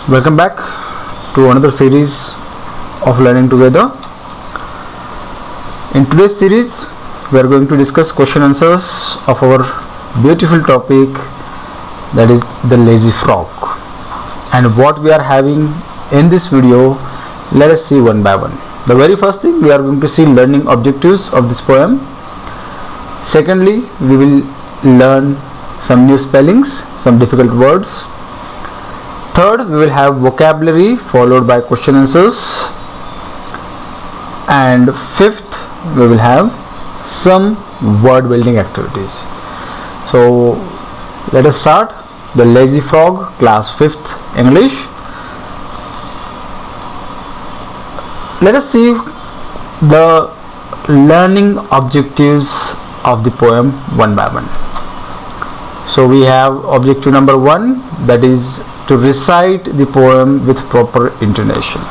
Welcome back to another series of learning together. In today's series, we are going to discuss question answers of our beautiful topic, that is the lazy frog. And what we are having in this video, let us see one by one. The very first thing, we are going to see learning objectives of this poem. Secondly, we will learn some new spellings, some difficult words. Third, we will have vocabulary followed by question answers. And fifth, we will have some word building activities. So let us start. The Lazy Frog, class 5th English. Let us see the learning objectives of the poem one by one. So we have objective number 1, that is to recite the poem with proper intonation.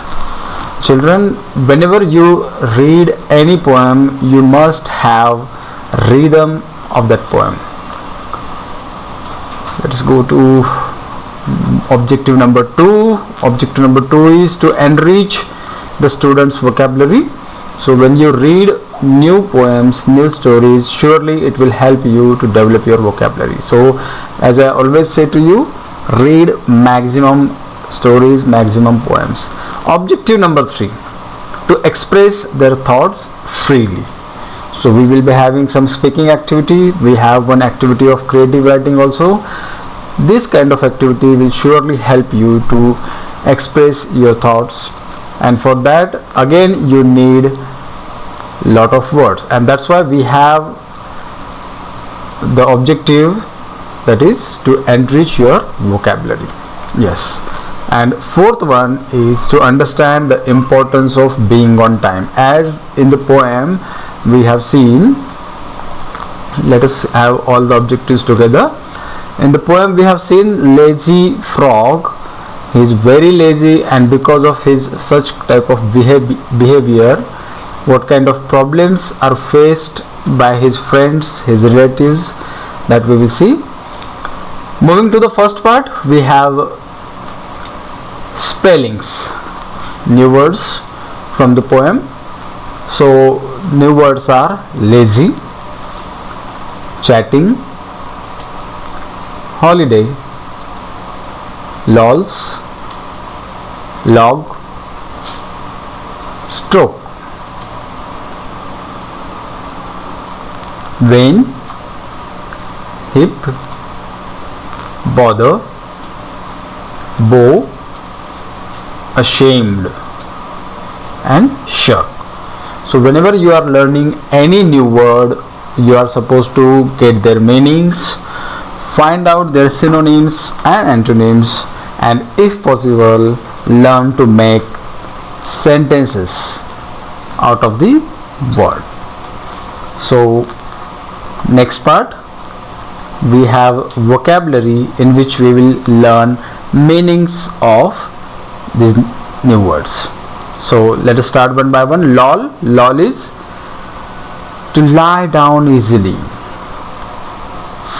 Children, whenever you read any poem, you must have rhythm of that poem. Let us go to objective number 2. Objective number 2 is to enrich the students' vocabulary. So when you read new poems, new stories, surely it will help you to develop your vocabulary. So as I always say to you, read maximum stories, maximum poems. Objective number 3, to express their thoughts freely. So we will be having some speaking activity. We have one activity of creative writing also. This kind of activity will surely help you to express your thoughts, and for that again you need lot of words, and that's why we have the objective, that is to enrich your vocabulary. Yes. And fourth one is to understand the importance of being on time. As in the poem we have seen, let us have all the objectives together. In the poem we have seen lazy frog. He is very lazy, and because of his such type of behavior, what kind of problems are faced by his friends, his relatives, that we will see. Moving to the first part, we have spellings, new words from the poem. So new words are lazy, chatting, holiday, lols, log, stroke, vain, hip, bother, bow, ashamed, and shirk. So whenever you are learning any new word, you are supposed to get their meanings, find out their synonyms and antonyms, and if possible learn to make sentences out of the word. So next part, we have vocabulary, in which we will learn meanings of these new words. So let us start one by one. Lol. Lol is to lie down easily.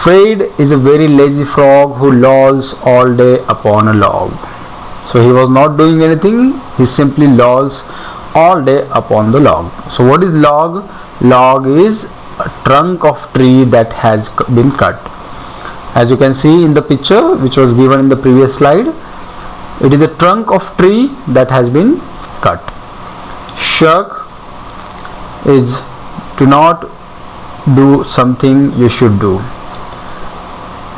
Fred is a very lazy frog who lolls all day upon a log. So he was not doing anything, he simply lolls all day upon the log. So what is log? Log is a trunk of tree that has been cut. As you can see in the picture which was given in the previous slide, it is a trunk of tree that has been cut. Shirk is to not do something you should do.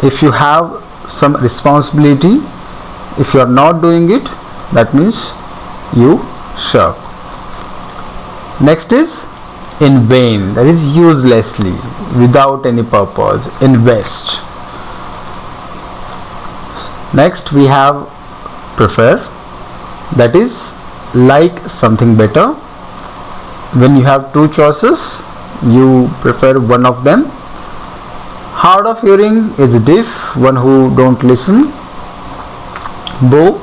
If you have some responsibility, if you are not doing it, that means you shirk. Next is in vain, that is uselessly, without any purpose. Invest. Next we have prefer, that is like something better. When you have two choices, you prefer one of them. Hard of hearing is deaf, one who don't listen. Bow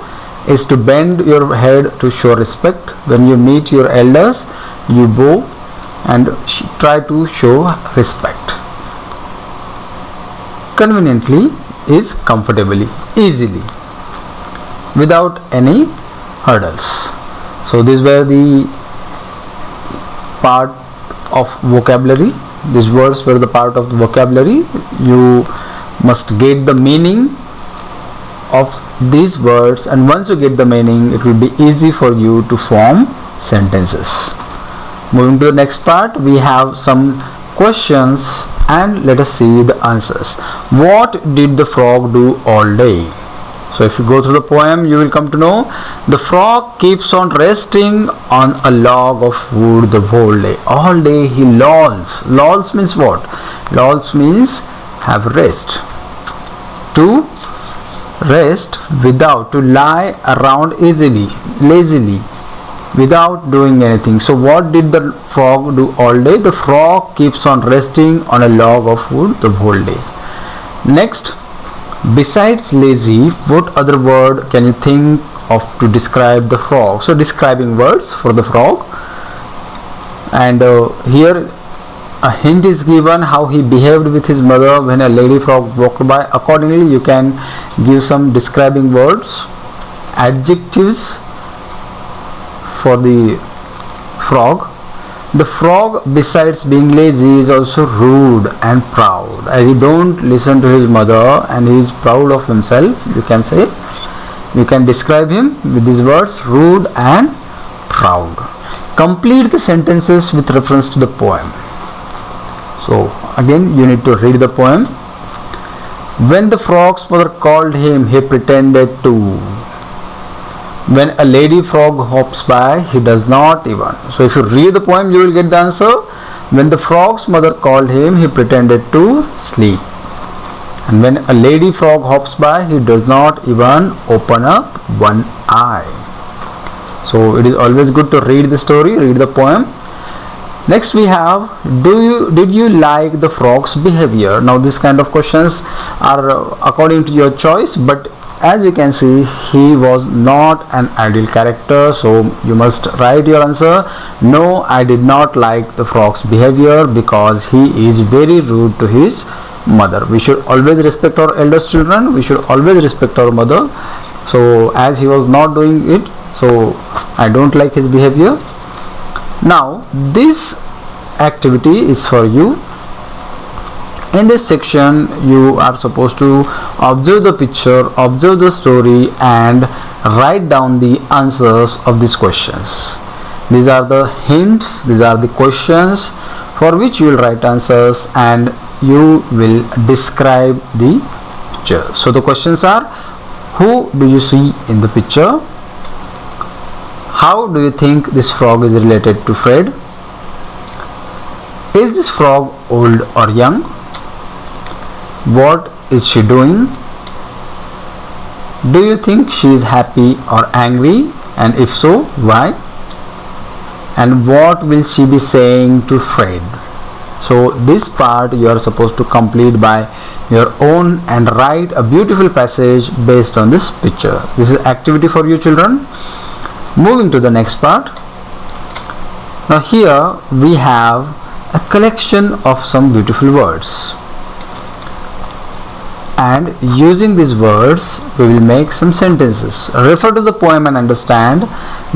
is to bend your head to show respect. When you meet your elders, you bow and try to show respect. Conveniently is comfortably, easily. without any hurdles. So these were the part of vocabulary. These words were the part of the vocabulary. You must get the meaning of these words, and once you get the meaning, it will be easy for you to form sentences. Moving to the next part, we have some questions and let us see the answers. What did the frog do all day? So if you go through the poem, you will come to know the frog keeps on resting on a log of wood the whole day. All day he lolls. Lolls means what? Lolls means have rest. To rest without, to lie around easily, lazily, without doing anything. So what did the frog do all day? The frog keeps on resting on a log of wood the whole day. Next, besides lazy, what other word can you think of to describe the frog? So describing words for the frog, and here a hint is given how he behaved with his mother when a lady frog walked by. Accordingly, you can give some describing words, adjectives for the frog. The frog, besides being lazy, is also rude and proud, as he don't listen to his mother and he is proud of himself. You can say, you can describe him with these words, rude and proud. Complete the sentences with reference to the poem. So again, you need to read the poem. When the frog's mother called him, he pretended to. When a lady frog hops by, he does not even. So if you read the poem, you will get the answer. When the frog's mother called him, he pretended to sleep. And when a lady frog hops by, he does not even open up one eye. So it is always good to read the story, read the poem. Next we have, did you like the frog's behavior? Now this kind of questions are according to your choice, but as you can see, he was not an ideal character, so you must write your answer. No, I did not like the frog's behavior because he is very rude to his mother. We should always respect our eldest children. We should always respect our mother. So as he was not doing it, so I don't like his behavior. Now this activity is for you. In this section, you are supposed to observe the picture, observe the story, and write down the answers of these questions. These are the hints, these are the questions for which you will write answers and you will describe the picture. So the questions are, who do you see in the picture? How do you think this frog is related to Fred? Is this frog old or young? What is she doing? Do you think she is happy or angry? And if so, why? And what will she be saying to Fred? So this part you are supposed to complete by your own and write a beautiful passage based on this picture. This is activity for you children. Moving to the next part. Now here we have a collection of some beautiful words, and using these words we will make some sentences. Refer to the poem and understand.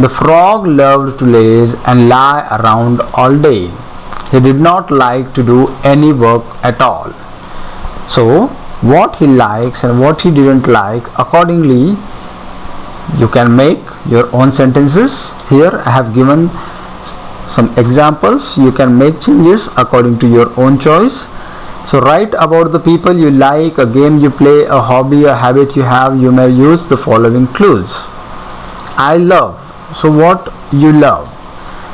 The frog loved to laze and lie around all day. He did not like to do any work at all. So what he likes and what he didn't like, accordingly you can make your own sentences. Here I have given some examples. You can make changes according to your own choice. So write about the people you like, a game you play, a hobby, a habit you have. You may use the following clues. I love. So what you love.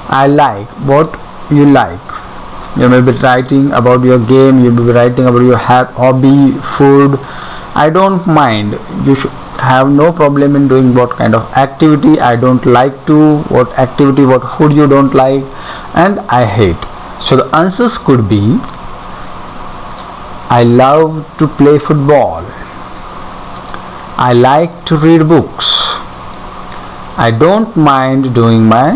I like. What you like. You may be writing about your game. You may be writing about your hobby, food. I don't mind. You should have no problem in doing what kind of activity. I don't like to, what activity, what food you don't like, and I hate. So the answers could be, I love to play football. I like to read books. I don't mind doing my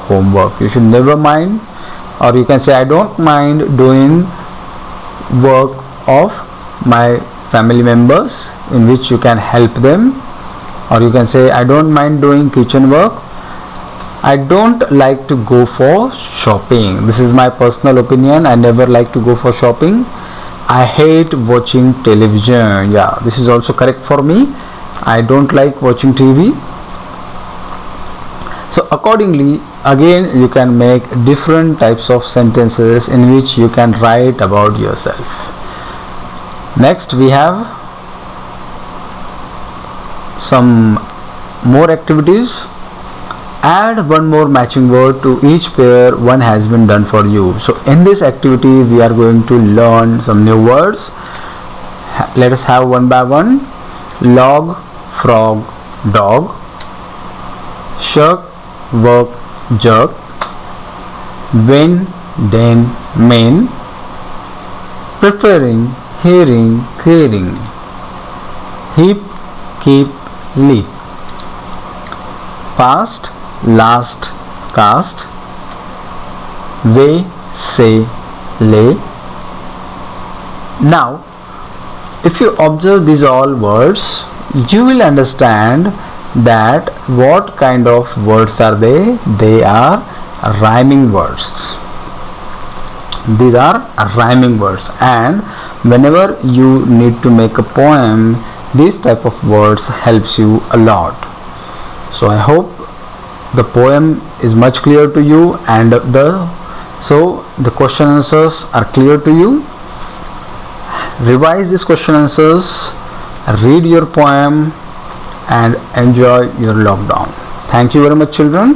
homework. You should never mind, or you can say I don't mind doing work of my family members in which you can help them. or you can say I don't mind doing kitchen work. I don't like to go for shopping. This is my personal opinion. I never like to go for shopping. I hate watching television. Yeah, this is also correct for me. I don't like watching TV. So accordingly, again you can make different types of sentences in which you can write about yourself. Next we have some more activities. Add one more matching word to each pair. One has been done for you. So in this activity we are going to learn some new words. Let us have one by one. Log, frog, dog. Shirk, work, jerk. Win, den, main. Preferring, hearing, clearing. Heap, keep, leap. Past, last, cast. Way, say, lay. Now if you observe these all words, you will understand that what kind of words are they? They are rhyming words. These are rhyming words, and whenever you need to make a poem, this type of words helps you a lot. So I hope the poem is much clear to you, and the question answers are clear to you. Revise these question answers, read your poem, and enjoy your lockdown. Thank you very much, children.